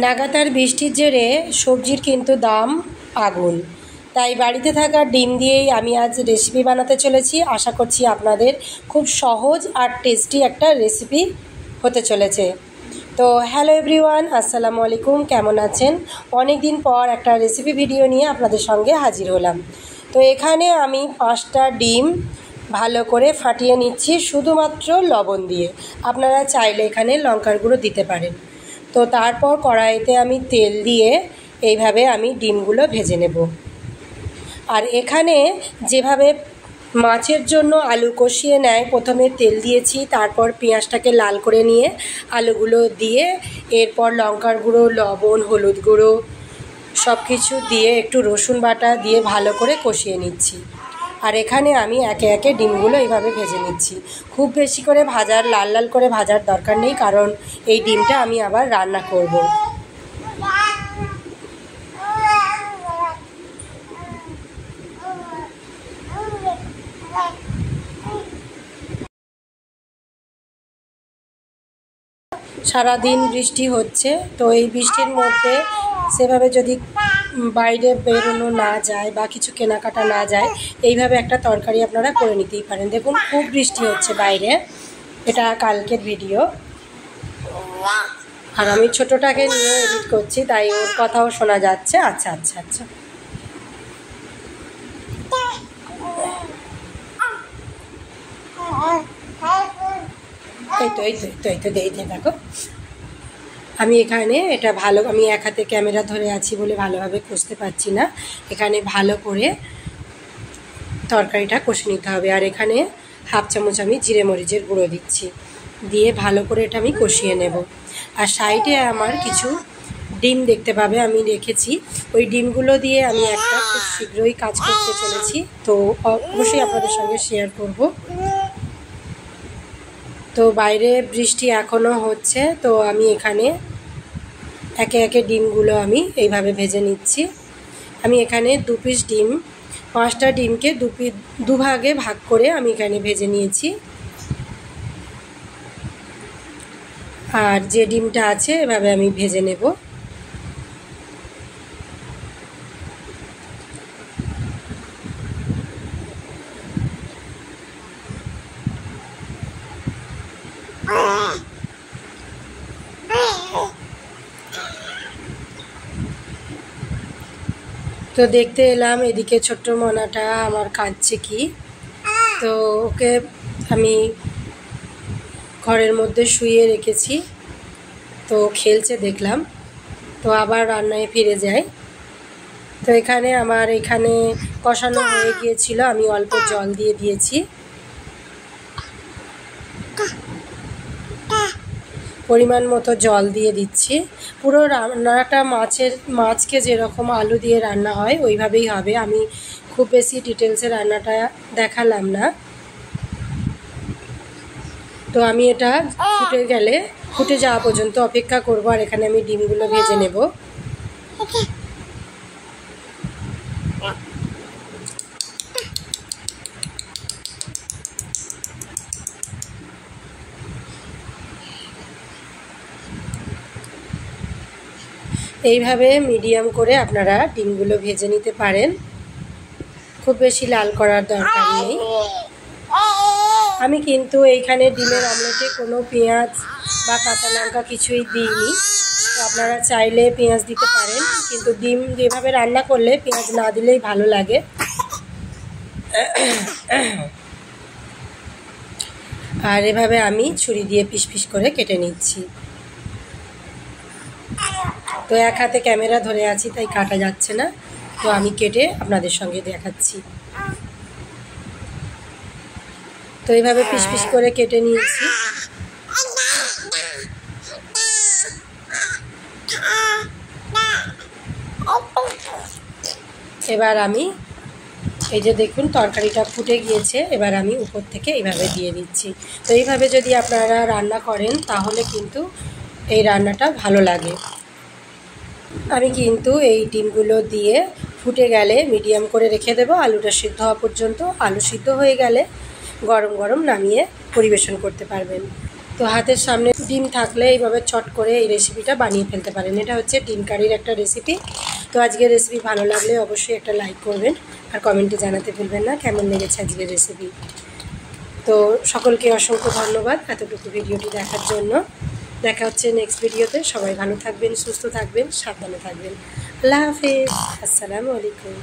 লাগাতার বৃষ্টির জেরে সবজির কিন্তু দাম আগুন। তাই বাড়িতে থাকা ডিম দিয়েই আমি আজ রেসিপি বানাতে চলেছি। আশা করছি আপনাদের খুব সহজ আর টেস্টি একটা রেসিপি হতে চলেছে। তো হ্যালো এভরিওয়ান, আসসালামু আলাইকুম। কেমন আছেন? অনেক দিন পর একটা রেসিপি ভিডিও নিয়ে আপনাদের সঙ্গে হাজির হলাম। তো এখানে আমি 5টা ডিম ভালো করে ফাটিয়ে নিচ্ছি শুধুমাত্র লবণ দিয়ে। আপনারা চাইলে এখানে লঙ্কার গুঁড়ো দিতে পারেন। তো তারপর কড়াইতে আমি তেল দিয়ে এইভাবে আমি ডিমগুলো ভেজে নেব। আর এখানে যেভাবে মাছের জন্য আলু কষিয়ে নেয়, প্রথমে তেল দিয়েছি, তারপর পেঁয়াজটাকে লাল করে নিয়ে আলুগুলো দিয়ে এরপর লঙ্কার গুঁড়ো, লবণ, হলুদ গুঁড়ো সব কিছু দিয়ে একটু রসুন বাটা দিয়ে ভালো করে কষিয়ে নিচ্ছি। আর এখানে আমি একে একে ডিমগুলো এইভাবে ভেজে নিচ্ছি। খুব বেশি করে লাল লাল করে ভাজার দরকার নেই, কারণ এই ডিমটা আমি আবার রান্না করব। সারাদিন বৃষ্টি হচ্ছে, তো এই বৃষ্টির মধ্যে সেভাবে যদি বাইরে বেরোনো না যায় বা কিছু কেনাকাটা না যায়, এইভাবে একটা তরকারি আপনারা করে নিতেই পারেন। দেখুন খুব বৃষ্টি হচ্ছে বাইরে, এটা কালকের ভিডিও। আর আমি ছোটোটাকে নিয়ে এডিট করছি, তাই ওর কথাও শোনা যাচ্ছে। আচ্ছা আচ্ছা আচ্ছা, এই তো দেখো, আমি এখানে এটা আমি এক হাতে ক্যামেরা ধরে আছি বলে ভালোভাবে কষতে পারছি না। এখানে ভালো করে তরকারিটা কষে নিতে হবে। আর এখানে হাফ চামচ আমি জিরে মরিচের গুঁড়ো দিচ্ছি, দিয়ে ভালো করে এটা আমি কষিয়ে নেব। আর সাইডে আমার কিছু ডিম দেখতে পাবে আমি রেখেছি, ওই ডিমগুলো দিয়ে আমি একটা খুব শীঘ্রই কাজ করতে চলেছি, তো অবশ্যই আপনাদের সঙ্গে শেয়ার করব। তো বাইরে বৃষ্টি এখনও হচ্ছে, তো আমি এখানে একে একে ডিমগুলো আমি এইভাবে ভেজে নিচ্ছি। আমি এখানে 2 পিস ডিম, 5টা ডিমকে দুভাগে ভাগ করে আমি এখানে ভেজে নিয়েছি। আর যে ডিমটা আছে এভাবে আমি ভেজে নেব। তো দেখতে এলাম এদিকে ছোট্ট মনাটা আমার কাঁদছে কি, তো ওকে আমি ঘরের মধ্যে শুইয়ে রেখেছি, তো খেলছে দেখলাম। তো আবার রান্নায় ফিরে যাই। তো এখানে আমার কষানো হয়ে গিয়েছিল, আমি অল্প জল দিয়ে দিয়েছি। পরিমাণ মতো জল দিয়ে দিচ্ছি। পুরো রান্নাটা মাছকে যেরকম আলু দিয়ে রান্না হয় ওইভাবেই হবে। আমি খুব বেশি ডিটেলসে রান্নাটা দেখালাম না। তো আমি এটা ফুটে যাওয়া পর্যন্ত অপেক্ষা করব। আর এখানে আমি ডিমগুলো ভেজে নেব। এইভাবে মিডিয়াম করে আপনারা ডিমগুলো ভেজে নিতে পারেন, খুব বেশি লাল করার দরকার নেই। আমি কিন্তু এইখানে ডিমের অমলেটে কোনো পেঁয়াজ বা কাঁচা লঙ্কা কিছুই দিইনি। তো আপনারা চাইলে পেঁয়াজ দিতে পারেন, কিন্তু ডিম যেভাবে রান্না করলে পেঁয়াজ না দিলেই ভালো লাগে। আর এভাবে আমি ছুরি দিয়ে পিস পিস করে কেটে নিচ্ছি। তো এক হাতে ক্যামেরা ধরে আছি তাই কাটা যাচ্ছে না, তো আমি কেটে আপনাদের সঙ্গে দেখাচ্ছি। তো এইভাবে পিস পিস করে কেটে নিয়েছি। এবার আমি এই যে দেখুন তরকারিটা ফুটে গিয়েছে, এবার আমি উপর থেকে এইভাবে দিয়ে দিচ্ছি। তো এইভাবে যদি আপনারা রান্না করেন তাহলে কিন্তু এই রান্নাটা ভালো লাগে। আমি কিন্তু এই ডিমগুলো দিয়ে ফুটে গেলে মিডিয়াম করে রেখে দেবো আলুটা সিদ্ধ হওয়া পর্যন্ত। আলু সিদ্ধ হয়ে গেলে গরম গরম নামিয়ে পরিবেশন করতে পারবেন। তো হাতের সামনে ডিম থাকলে এইভাবে চট করে এই রেসিপিটা বানিয়ে ফেলতে পারেন। এটা হচ্ছে ডিম কারির একটা রেসিপি। তো আজকের রেসিপি ভালো লাগলে অবশ্যই একটা লাইক করবেন আর কমেন্টে জানাতে ভুলবেন না কেমন লেগেছে আজকের রেসিপি। তো সকলকে অসংখ্য ধন্যবাদ এতটুকু ভিডিওটি দেখার জন্য। দেখা হচ্ছে নেক্সট ভিডিওতে। সবাই ভালো থাকবেন, সুস্থ থাকবেন, সাবধানে থাকবেন। আল্লাহ হাফেজ, আসসালামু আলাইকুম।